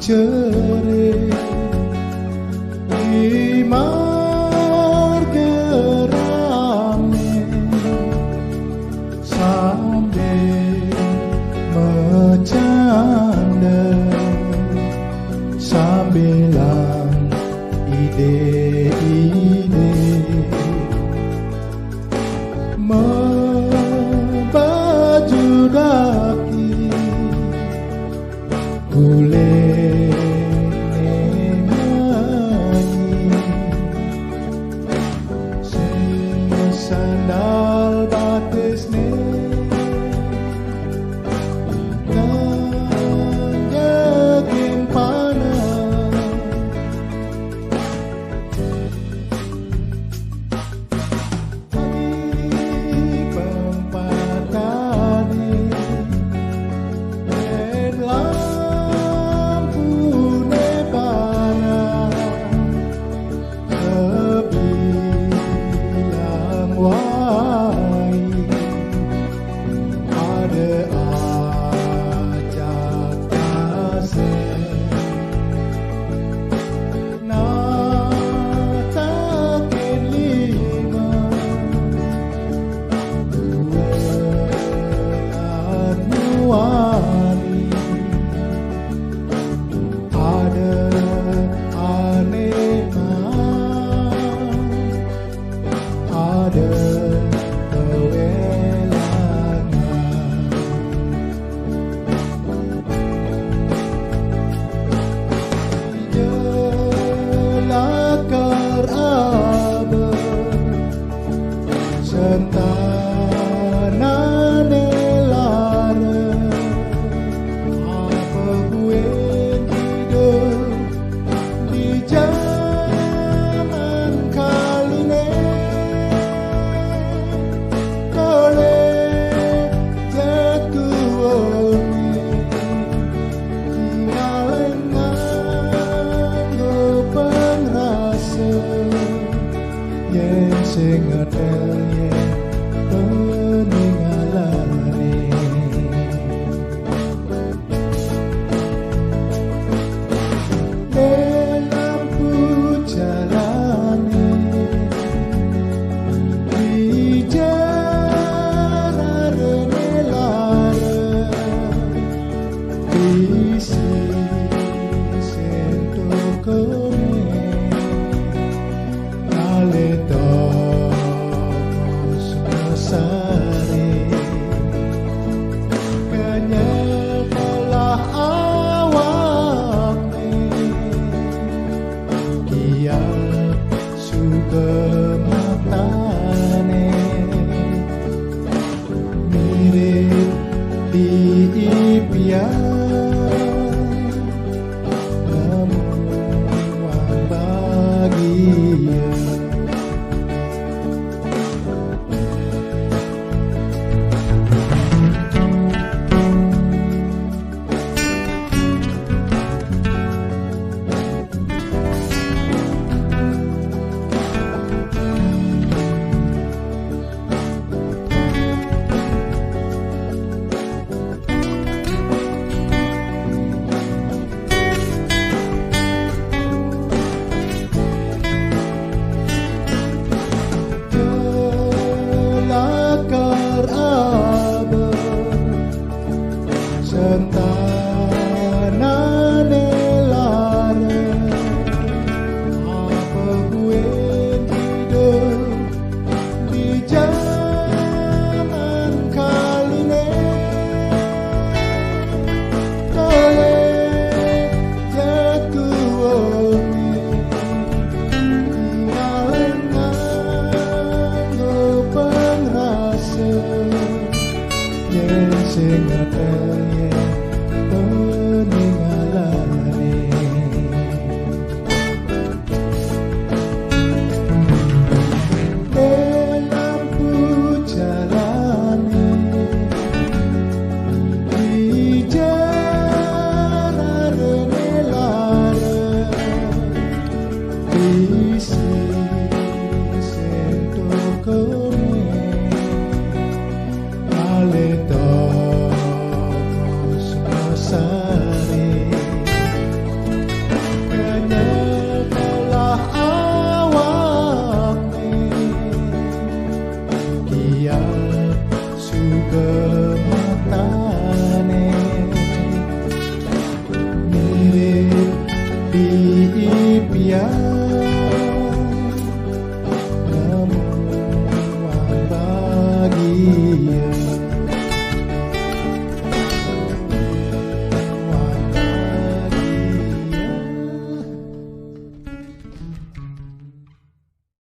cere di marga rame sambil bercanda sambilan ide-ide membaju daki boleh nyanyi sandal batis ne nanggekin panah di pempatane dan lampu ne panah kebilang wai ada ajak kasih natakin lima bulan muari ada aneh ada kewelangan jelakar abad sentanane lara apa gue hidup di zaman kali ini oleh jatuh tinggalin nganggo pengrasa yang sing ngetel yen peninggalane lampu jalane di jarane lara isi sento kone ale tos mesare kenyelah awakne kiat suka matane mirip di impian namun bahagia jelakar abad sentanane lara apa gue hidup di zaman kali ini oleh jatuh tinggalin nganggo pengrasa yang sing ngetel yen peninggalane lampu jalane di jarane lara isi sento kone ale tos setiap sugeng